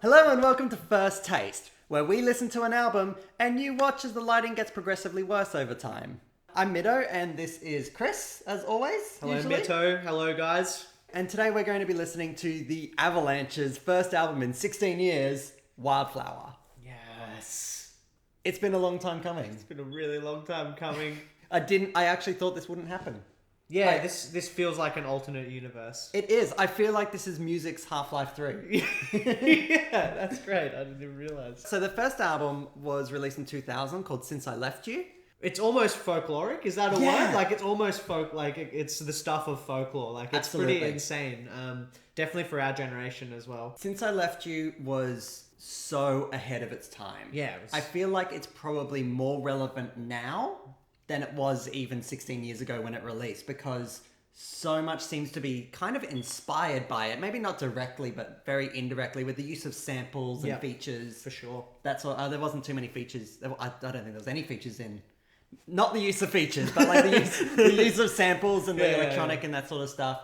Hello and welcome to First Taste, where we listen to an album and you watch as the lighting gets progressively worse over time. I'm Mitto and this is Chris, as always. Hello usually. Mitto, hello guys. And today we're going to be listening to the Avalanches' first album in 16 years, Wildflower. Yes. It's been a long time coming. It's been a really long time coming. I actually thought this wouldn't happen. Yeah, this feels like an alternate universe. It is. I feel like this is music's Half-Life 3. Yeah, that's great. I didn't even realize. So the first album was released in 2000 called Since I Left You. It's almost folkloric. Is that a Yeah. word? Like it's almost it's the stuff of folklore. Like it's Absolutely. pretty insane. Definitely for our generation as well. Since I Left You was so ahead of its time. Yeah, it was- I feel like it's probably more relevant now than it was even 16 years ago when it released, because so much seems to be kind of inspired by it. Maybe not directly, but very indirectly, with the use of samples and Yeah, features. for sure. That's what. There wasn't too many features. I don't think there was any features in. Not the use of features, but like the use of samples and the electronic and that sort of stuff.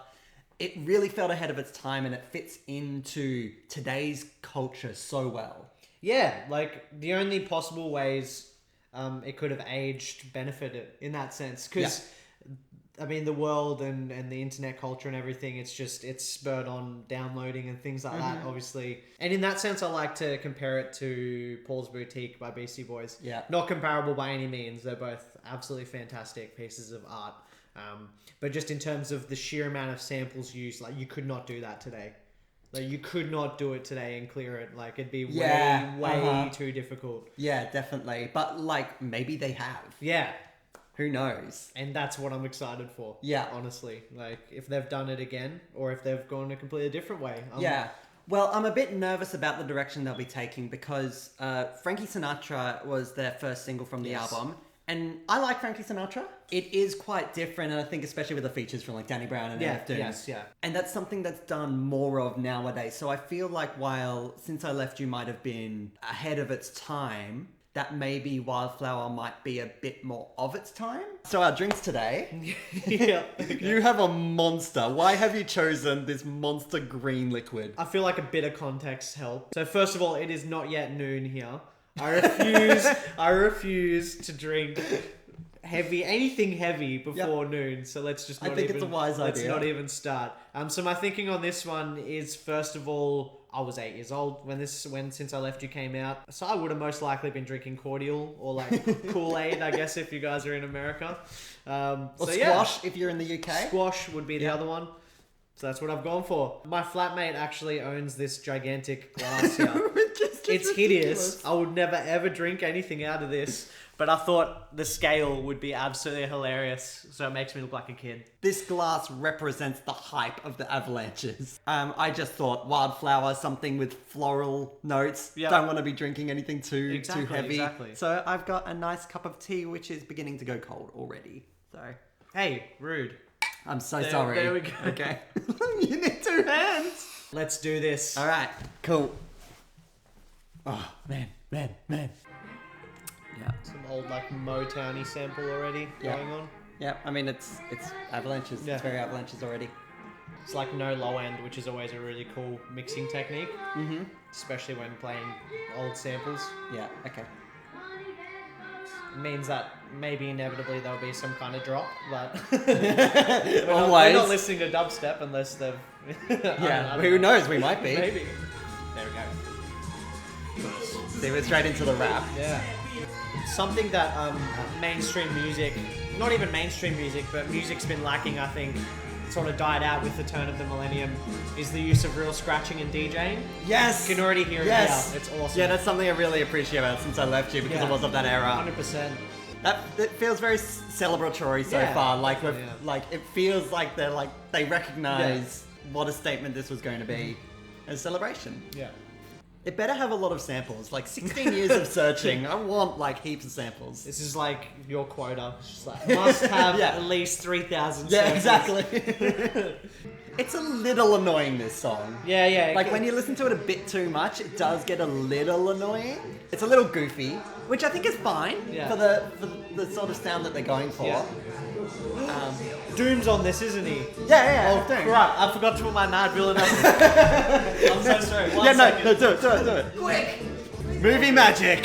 It really felt ahead of its time, and it fits into today's culture so well. Yeah, like the only possible ways it could have aged benefited in that sense. Because, I mean, the world and the internet culture and everything, it's spurred on downloading and things like that, obviously. And in that sense, I like to compare it to Paul's Boutique by Beastie Boys. Yeah. Not comparable by any means. They're both absolutely fantastic pieces of art. But just in terms of the sheer amount of samples used, like, you could not do that today. Like, you could not do it today and clear it. Like, it'd be way too difficult. Yeah, definitely. But like, maybe they have. Yeah. Who knows? And that's what I'm excited for. Yeah. Honestly. Like, if they've done it again, or if they've gone a completely different way. Yeah. Well, I'm a bit nervous about the direction they'll be taking, because Frankie Sinatra was their first single from the album. And I like Frankie Sinatra. It is quite different, and I think especially with the features from like Danny Brown and NF Doom. Yes, yeah. And that's something that's done more of nowadays. So I feel like while Since I Left You might have been ahead of its time, that maybe Wildflower might be a bit more of its time. So our drinks today. Yeah. Okay. You have a monster. Why have you chosen this monster green liquid? I feel like a bit of context helps. So first of all, it is not yet noon here. I refuse to drink anything heavy before noon. So let's just not it's a wise idea. Let's not even start. So my thinking on this one is, first of all, I was 8 years old when Since I Left You came out. So I would have most likely been drinking cordial or like Kool-Aid, I guess, if you guys are in America. Or squash if you're in the UK. Squash would be the other one. So that's what I've gone for. My flatmate actually owns this gigantic glass here. It's hideous. I would never ever drink anything out of this. But I thought the scale would be absolutely hilarious. So it makes me look like a kid. This glass represents the hype of the Avalanches. I just thought Wildflower, something with floral notes. Yep. Don't want to be drinking anything too heavy. Exactly. So I've got a nice cup of tea, which is beginning to go cold already. So Hey, rude. I'm so sorry. There we go. Okay. You need 2 hands. Let's do this. All right. Cool. Oh, man. Yeah. Some old like Motown-y sample already going on. Yeah, I mean, it's Avalanches. Yeah. It's very Avalanches already. It's like no low end, which is always a really cool mixing technique. Mm-hmm. Especially when playing old samples. Yeah, okay. It means that maybe inevitably there'll be some kind of drop, but we're not listening to dubstep unless they've... Yeah, who knows? We might be. Maybe. There we go. See, we're straight into the rap. Yeah. Something that mainstream music, not even mainstream music, but music's been lacking, I think, sort of died out with the turn of the millennium, is the use of real scratching and DJing. Yes! You can already hear it now. It's awesome. Yeah, that's something I really appreciate about Since I Left You, because it was of that era. 100%. It feels very celebratory so far. Like, it feels like they recognize what a statement this was going to be. A celebration. Yeah. It better have a lot of samples. Like 16 years of searching. I want like heaps of samples. This is like your quota. It's just like, must have at least 3,000 samples. Yeah, exactly. It's a little annoying, this song. Yeah. Like when you listen to it a bit too much, it does get a little annoying. It's a little goofy, which I think is fine for the sort of sound that they're going for. Yeah. Doom's on this, isn't he? Yeah, Oh, Doom. right. I forgot to put my mad villain up. I'm so sorry. One second. No, do it. Quick. Movie magic.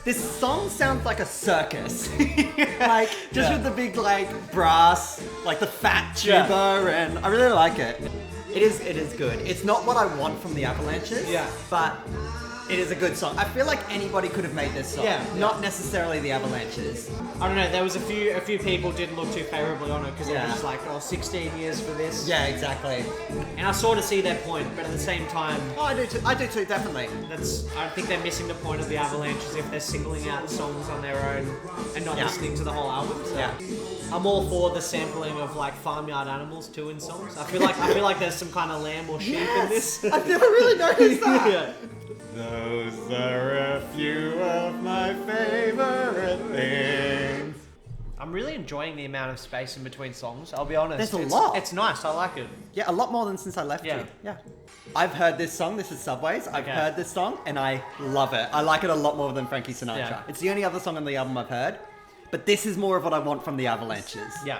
This song sounds like a circus. Like, just with the big, like, brass, like the fat tuba, and I really like it. It is good. It's not what I want from the Avalanches, but it is a good song. I feel like anybody could have made this song. Not necessarily the Avalanches. I don't know, there was a few people didn't look too favourably on it because it was like, 16 years for this. Yeah, exactly. And I sort of see their point, but at the same time... Oh, I do too, definitely. I think they're missing the point of the Avalanches if they're singling out songs on their own and not listening to the whole album. So I'm all for the sampling of like farmyard animals too in songs. I feel like there's some kind of lamb or sheep in this. I've never really noticed that. Yeah. Those are a few of my favorite things. I'm really enjoying the amount of space in between songs, I'll be honest. There's a lot. It's nice, I like it. Yeah, a lot more than since I left you. Yeah. I've heard this song, this is Subways. I've heard this song and I love it. I like it a lot more than Frankie Sinatra. Yeah. It's the only other song on the album I've heard, but this is more of what I want from the Avalanches. Yeah.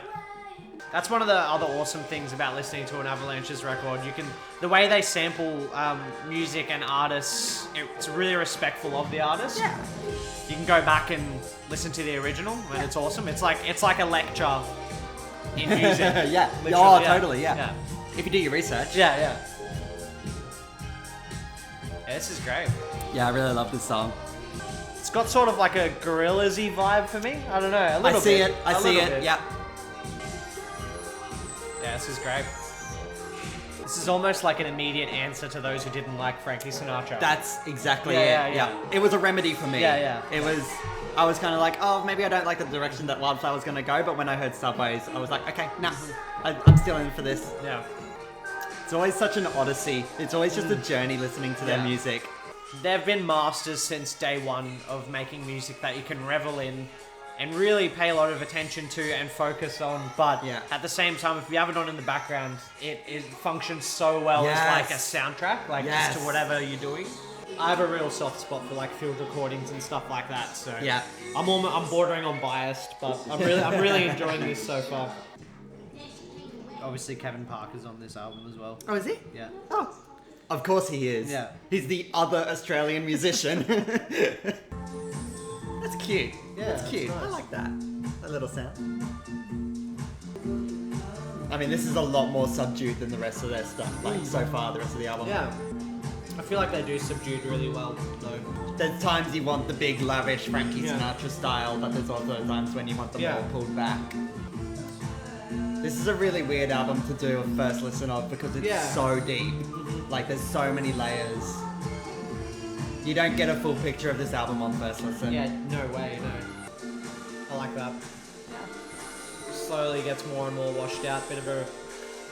That's one of the other awesome things about listening to an Avalanches record. The way they sample music and artists, it's really respectful of the artist. Yeah. You can go back and listen to the original, and it's awesome. It's like a lecture in music. Yeah. Literally, Totally. Yeah. If you do your research. Yeah, this is great. Yeah, I really love this song. It's got sort of like a Gorillaz-y vibe for me. I don't know. A little bit. I see it. Bit. Yeah. Yeah, this is great. This is almost like an immediate answer to those who didn't like Frankie Sinatra. That's exactly Yeah, it. yeah. It was a remedy for me. Yeah. I was kind of like, oh, maybe I don't like the direction that Wildflower was going to go, but when I heard Subways, I was like, okay, nah, I'm still in for this. Yeah. It's always such an odyssey. It's always just a journey listening to their music. They've been masters since day one of making music that you can revel in and really pay a lot of attention to and focus on. But at the same time, if you have it on in the background, it functions so well as like a soundtrack, like just to whatever you're doing. I have a real soft spot for like field recordings and stuff like that. So I'm bordering on biased, but I'm really enjoying this so far. Obviously, Kevin Parker's on this album as well. Oh, is he? Yeah. Oh, of course he is. Yeah. He's the other Australian musician. That's cute. Yeah, that's cute. nice. I like that. That little sound. I mean, this is a lot more subdued than the rest of their stuff. Like so far, the rest of the album. Yeah. I feel like they do subdued really well, though. There's times you want the big, lavish Frankie Sinatra style, but there's also times when you want them more pulled back. This is a really weird album to do a first listen of because it's so deep. Like, there's so many layers. You don't get a full picture of this album on first listen. Yeah, no way, no. I like that. Slowly gets more and more washed out. Bit of a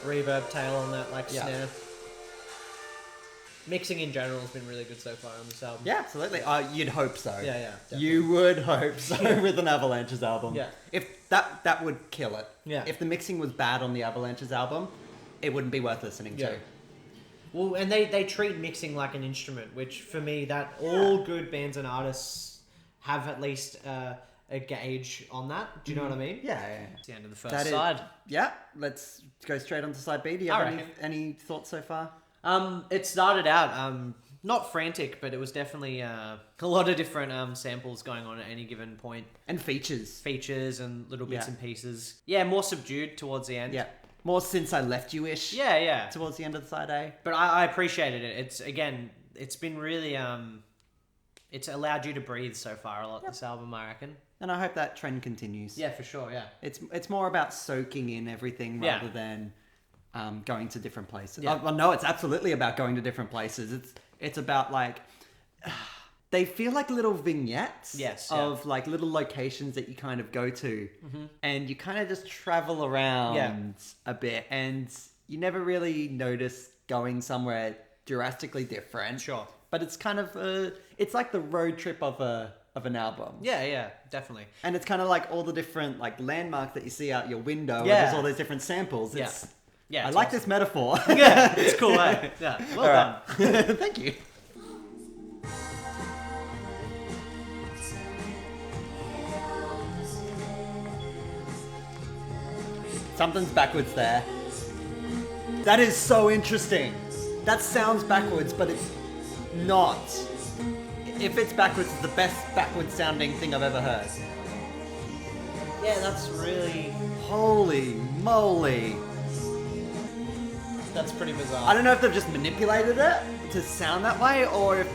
reverb tail on that, like, snare. Mixing in general has been really good so far on this album. Yeah, absolutely. You'd hope so. Yeah, definitely. You would hope so with an Avalanches album. Yeah. If that would kill it. Yeah. If the mixing was bad on the Avalanches album, it wouldn't be worth listening to. Well, and they treat mixing like an instrument, which for me, that all good bands and artists have at least a gauge on that. Do you know what I mean? Yeah. It's the end of the first side. Yeah, let's go straight on to side B. Do you have any thoughts so far? It started out not frantic, but it was definitely a lot of different samples going on at any given point. And features and little bits and pieces. Yeah, more subdued towards the end. Yeah. More Since I Left You-ish. Yeah. Towards the end of the side A. But I appreciated it. It's been really it's allowed you to breathe so far a lot this album, I reckon. And I hope that trend continues. Yeah, for sure, yeah. It's more about soaking in everything rather than going to different places. Yeah. No, it's absolutely about going to different places. It's about like they feel like little vignettes of like little locations that you kind of go to and you kind of just travel around a bit and you never really notice going somewhere drastically different. Sure. But it's kind of it's like the road trip of an album. Yeah, definitely. And it's kind of like all the different like landmarks that you see out your window. Yeah. There's all those different samples. I like awesome. this metaphor. Yeah, it's cool, eh? Yeah, well done. Thank you. Something's backwards there. That is so interesting. That sounds backwards, but it's not. If it's backwards, it's the best backwards sounding thing I've ever heard. Yeah, that's really... Holy moly. That's pretty bizarre. I don't know if they've just manipulated it to sound that way, or if...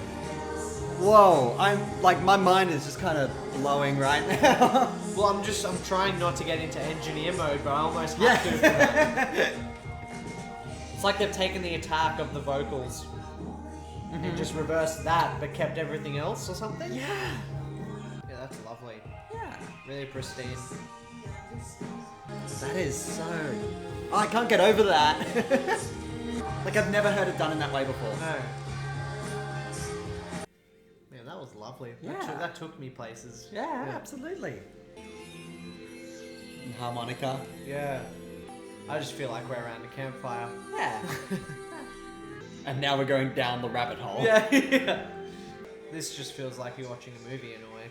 Whoa, my mind is just kind of blowing right now. Well, I'm trying not to get into engineer mode, but I almost have to for that. It's like they've taken the attack of the vocals and just reversed that, but kept everything else or something? Yeah. Yeah, that's lovely. Yeah. Really pristine. That is so... Oh, I can't get over that. Like, I've never heard it done in that way before. No. Man, that was lovely. Yeah. That took me places. Yeah, absolutely. And harmonica. Yeah. I just feel like we're around a campfire. Yeah. And now we're going down the rabbit hole. Yeah, yeah. This just feels like you're watching a movie in a way.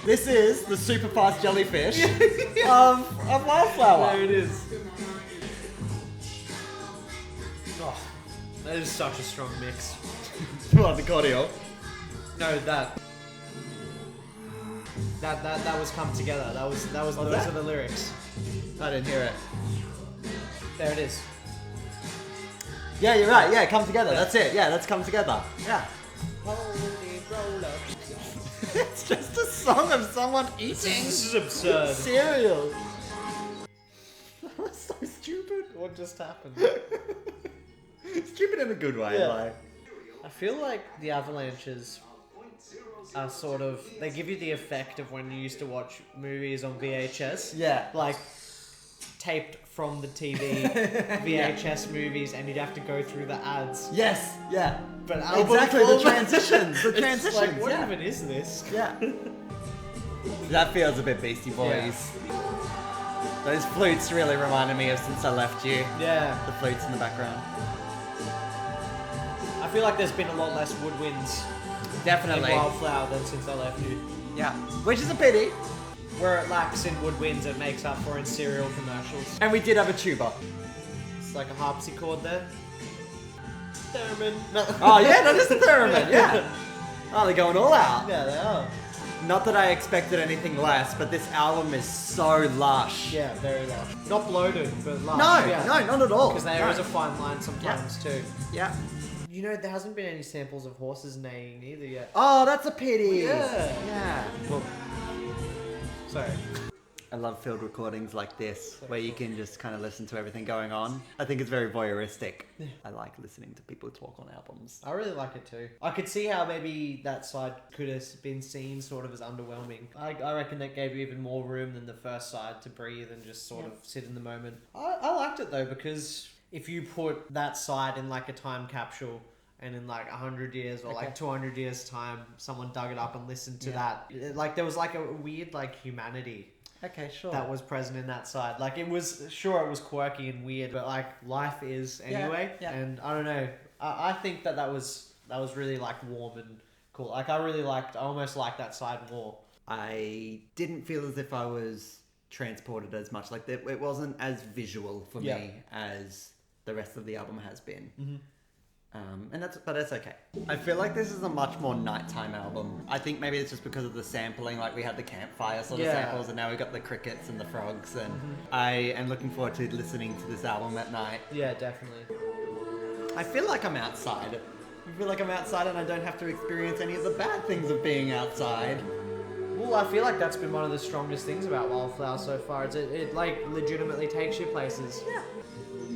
This is the super fast jellyfish of Wildflower. There it is. Oh, that is such a strong mix. What, the cordial? No, that was come together. Those that? are the lyrics. I didn't hear it. There it is. Yeah, you're right. Yeah, come together. That's it. Yeah, that's come together. Yeah. Holy roller. It's just a song of someone eating This is absurd. cereal. That was so stupid. What just happened? Stupid in a good way. Yeah. Like. I feel like the Avalanches are sort of... They give you the effect of when you used to watch movies on VHS. Yeah. Like, taped from the TV VHS movies, and you'd have to go through the ads. Yes. Yeah. But album Exactly. The format- transitions. The It's transitions. like, what yeah. even is this? Yeah. That feels a bit Beastie Boys. Those flutes really reminded me of Since I Left You. Yeah. The flutes in the background. I feel like there's been a lot less woodwinds in Definitely. Wildflower than Since I Left You. Yeah. Which is a pity. Where it lacks in woodwinds, it makes up for in cereal commercials. And we did have a tuba. It's like a harpsichord there. Theremin. No. Oh yeah, that is the theremin, yeah. Oh, they're going all out. Yeah, they are. Not that I expected anything less, but this album is so lush. Yeah, very lush. Not bloated, but lush. No, yeah. no, not at all. Because there No. is a fine line sometimes too. Yeah. You know, there hasn't been any samples of horses neighing either yet. Oh, that's a pity. Yeah. Yeah. Well, Sorry. I love field recordings like this, where you can just kind of listen to everything going on. I think it's very voyeuristic. I like listening to people talk on albums. I really like it too. I could see how maybe that side could have been seen sort of as underwhelming. I reckon that gave you even more room than the first side to breathe and just sort of sit in the moment. I liked it though, because if you put that side in like a time capsule, and in like 100 years or like 200 years time, someone dug it up and listened to that. Like there was like a weird like humanity Okay, sure. that was present in that side. Like it was quirky and weird, but like life is anyway. Yeah. And I don't know. I think that was really like warm and cool. Like I almost liked that side more. I didn't feel as if I was transported as much. Like it wasn't as visual for me as the rest of the album has been. Mm-hmm. But that's okay. I feel like this is a much more nighttime album. I think maybe it's just because of the sampling, like we had the campfire sort of samples, and now we've got the crickets and the frogs, and I am looking forward to listening to this album at night. Yeah, definitely. I feel like I'm outside. I feel like I'm outside and I don't have to experience any of the bad things of being outside. Well, I feel like that's been one of the strongest things about Wildflower so far. It like legitimately takes you places. Yeah.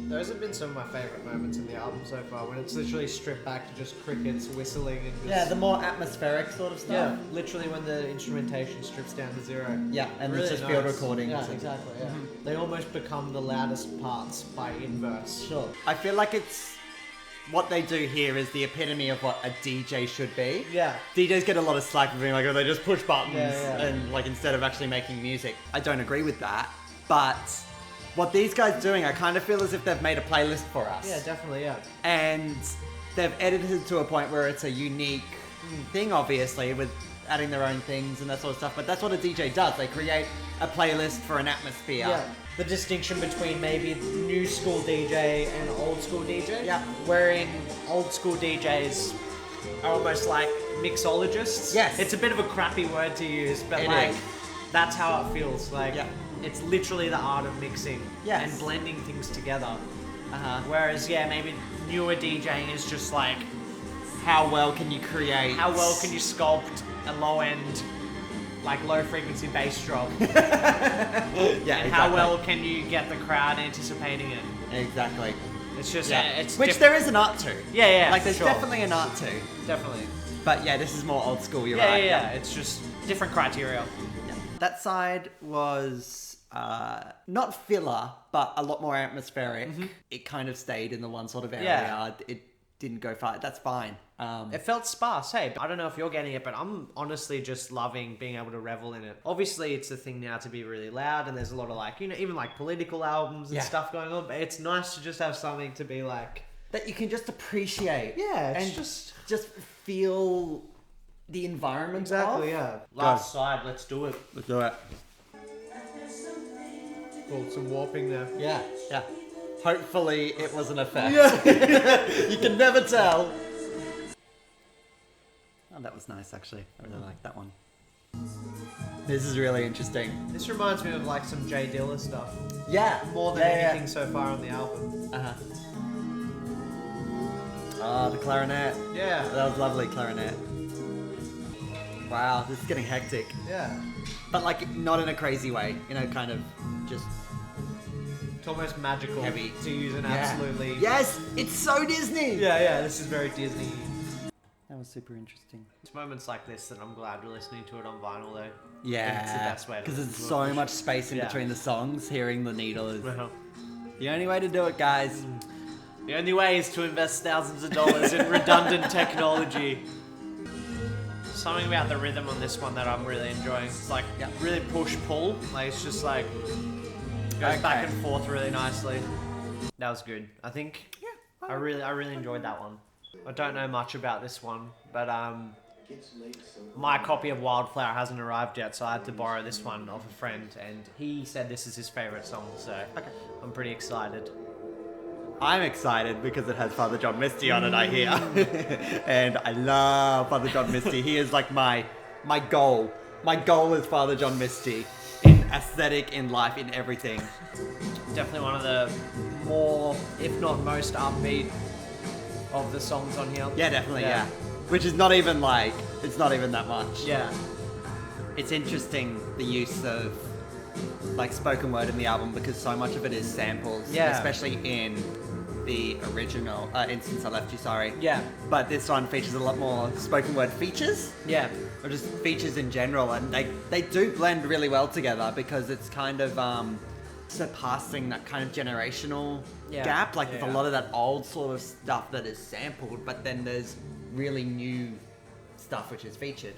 Those have been some of my favourite moments in the album so far, when it's literally stripped back to just crickets whistling and just... Yeah, the more atmospheric sort of stuff. Yeah, literally when the instrumentation strips down to zero. Yeah, and Really it's just nice. field recordings. Yeah, and- exactly, yeah. They almost become the loudest parts by inverse. Sure. I feel like it's... What they do here is the epitome of what a DJ should be. Yeah. DJs get a lot of slack for being like, oh, they just push buttons Yeah. and like instead of actually making music. I don't agree with that. But what these guys doing, I kind of feel as if they've made a playlist for us. Yeah, definitely, yeah. And they've edited to a point where it's a unique thing, obviously, with adding their own things and that sort of stuff. But that's what a DJ does. They create a playlist for an atmosphere. Yeah. The distinction between maybe new school DJ and old school DJ. Yeah. Wherein old school DJs are almost like mixologists. Yes. It's a bit of a crappy word to use, but It like is. that's how it feels. Like Yeah. it's literally the art of mixing Yes. and blending things together. Uh-huh. Whereas maybe newer DJing is just like How well can you create? how well can you sculpt a low end, like low frequency bass drop, Yeah, and how well can you get the crowd anticipating it? Exactly. It's just Yeah. it's Which there is an art to. Yeah, Like there's sure. definitely an art to. Definitely. But yeah, this is more old school. You're Yeah, right. yeah. It's just different criteria. Yeah. That side was not filler, but a lot more atmospheric. It kind of stayed in the one sort of area. Yeah. It didn't go far. That's fine. It felt sparse. Hey, I don't know if you're getting it, but I'm honestly just loving being able to revel in it. Obviously, it's a thing now to be really loud, and there's a lot of like, even like political albums and Yeah. stuff going on. But it's nice to just have something to be like, that you can just appreciate. yeah, it's and just feel the environment. exactly, of. yeah. Last side, let's do it. Let's do it. Oh, some warping there. Yeah, yeah. Hopefully it was an effect. Yeah. You can never tell. Oh, that was nice actually. I really like that one. This is really interesting. This reminds me of like some Jay Dilla stuff. Yeah. More than Yeah, anything so far on the album. Uh-huh. Oh, the clarinet. Yeah. That was lovely, clarinet. Wow, this is getting hectic. Yeah. But like, not in a crazy way. Kind of just It's almost magical. Heavy. To use an Yeah. absolutely... Yes! It's so Disney! Yeah, this is very Disney. That was super interesting. It's moments like this that I'm glad we're listening to it on vinyl though. Yeah. It's the best way to Because there's listen to so it. much space in Yeah. between the songs. Hearing the needle is Well, the only way to do it, guys. the only way is to invest thousands of dollars in redundant technology. Something about the rhythm on this one that I'm really enjoying. It's like really push-pull. Like it's just like goes back and forth really nicely. That was good. I think I really enjoyed that one. I don't know much about this one, but my copy of Wildflower hasn't arrived yet, so I had to borrow this one off a friend, and he said this is his favorite song, so I'm pretty excited. I'm excited because it has Father John Misty on it, I hear. And I love Father John Misty. He is like my goal. My goal is Father John Misty. In aesthetic, in life, in everything. Definitely one of the more, if not most, upbeat of the songs on here. Yeah, definitely, yeah. Which is not even like, it's not even that much. Yeah. It's interesting, the use of like spoken word in the album, because so much of it is samples. Yeah. Especially in the original Instance I Left You, sorry. Yeah. But this one features a lot more spoken word features. Yeah. Or just features in general, and they do blend really well together, because it's kind of surpassing that kind of generational gap. Like there's a lot of that old sort of stuff that is sampled, but then there's really new stuff which is featured.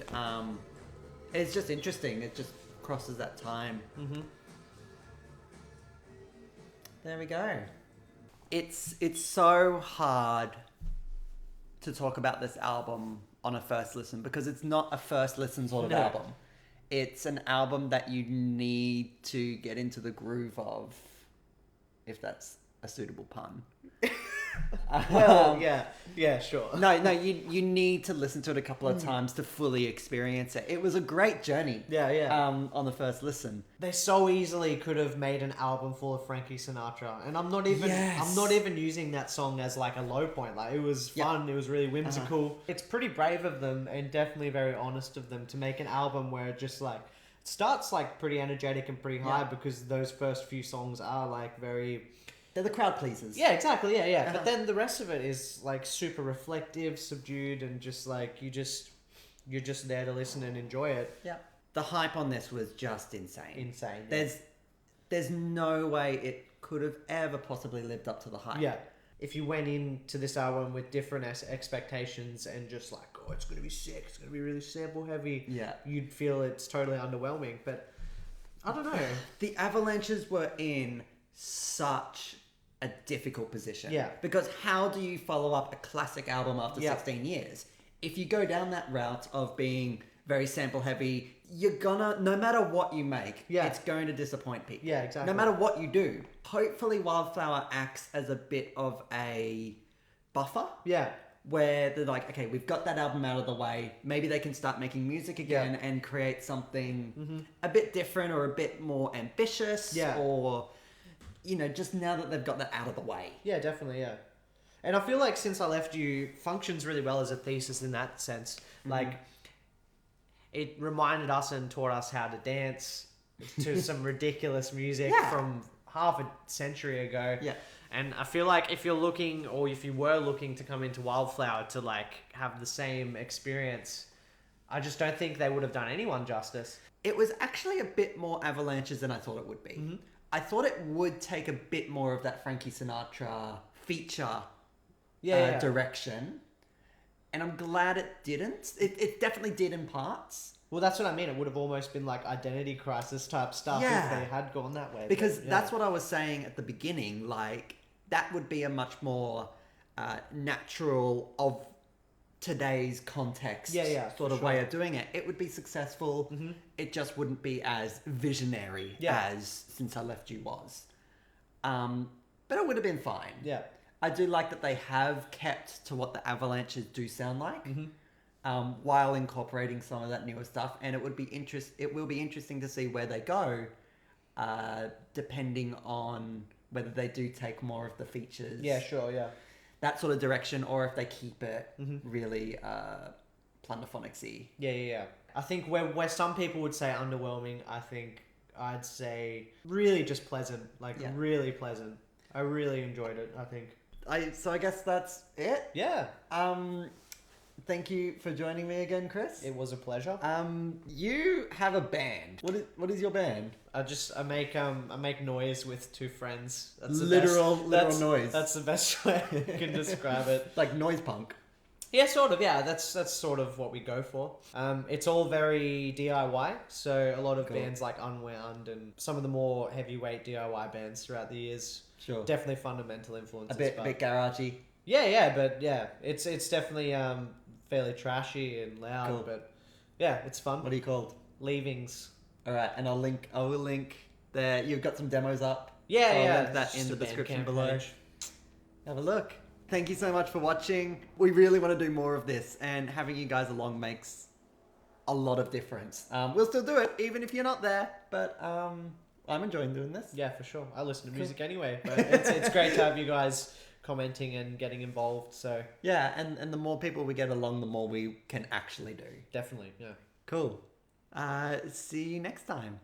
It's just interesting. It just crosses that time. Mm-hmm. There we go. It's so hard to talk about this album on a first listen, because it's not a first listen sort of album. It's an album that you need to get into the groove of, if that's a suitable pun. Well, yeah, sure. No, you need to listen to it a couple of times to fully experience it. It was a great journey. On the first listen. They so easily could have made an album full of Frankie Sinatra, and I'm not even using that song as like a low point. Like it was fun, it was really whimsical. It's pretty brave of them, and definitely very honest of them, to make an album where it just like it starts like pretty energetic and pretty high, because those first few songs are like very... They're the crowd pleasers. Yeah, exactly. Yeah. But then the rest of it is like super reflective, subdued, and just like you're just there to listen and enjoy it. Yeah. The hype on this was just insane. Insane. Yeah. There's no way it could have ever possibly lived up to the hype. Yeah. If you went into this album with different expectations and just like, oh, it's gonna be sick, it's gonna be really sample heavy. Yeah. You'd feel it's totally underwhelming. But I don't know. The Avalanches were in such a difficult position. Yeah. Because how do you follow up a classic album after Yeah. 16 years? If you go down that route of being very sample heavy, you're gonna, no matter what you make, Yeah. it's going to disappoint people. Yeah, exactly. No matter what you do. Hopefully Wildflower acts as a bit of a buffer. Yeah. Where they're like, okay, we've got that album out of the way. Maybe they can start making music again and create something a bit different or a bit more ambitious. Yeah. Or, you know, just now that they've got that out of the way. Yeah, definitely, yeah. And I feel like Since I Left You functions really well as a thesis in that sense. Like, it reminded us and taught us how to dance to some ridiculous music from half a century ago. Yeah. And I feel like if you're looking, or if you were looking to come into Wildflower to like have the same experience, I just don't think they would have done anyone justice. It was actually a bit more Avalanches than I thought it would be. I thought it would take a bit more of that Frankie Sinatra feature direction. And I'm glad it didn't. It definitely did in parts. Well, that's what I mean. It would have almost been like identity crisis type stuff if they had gone that way. Because that's what I was saying at the beginning. Like, that would be a much more natural of today's context sort of way of doing it. It would be successful. It just wouldn't be as visionary as Since I Left You was. But it would have been fine. Yeah. I do like that they have kept to what the Avalanches do sound like, while incorporating some of that newer stuff. And it will be interesting to see where they go, depending on whether they do take more of the features. Yeah, sure, yeah. That sort of direction, or if they keep it really plunderphonics-y. Yeah. I think where some people would say underwhelming, I think I'd say really just pleasant. Like, really pleasant. I really enjoyed it, I think. So I guess that's it. Yeah. Thank you for joining me again, Chris. It was a pleasure. You have a band. What is your band? I make noise with two friends. That's the Literal best, noise. That's the best way I can describe it. Like noise punk. Yeah, sort of. Yeah, that's sort of what we go for. It's all very DIY. So a lot of bands like Unwound and some of the more heavyweight DIY bands throughout the years. Sure. Definitely fundamental influences. A bit garagey. Yeah, but yeah, it's definitely fairly trashy and loud, but yeah, it's fun. What are you called? Leavings. All right, and I will link there. You've got some demos up. Yeah, so I'll yeah. link that in the description below. Page. Have a look. Thank you so much for watching. We really want to do more of this, and having you guys along makes a lot of difference. We'll still do it, even if you're not there, but I'm enjoying doing this. Yeah, for sure. I listen to music anyway, but it's great to have you guys commenting and getting involved. So yeah, and the more people we get along, the more we can actually do. definitely, yeah. Cool. See you next time.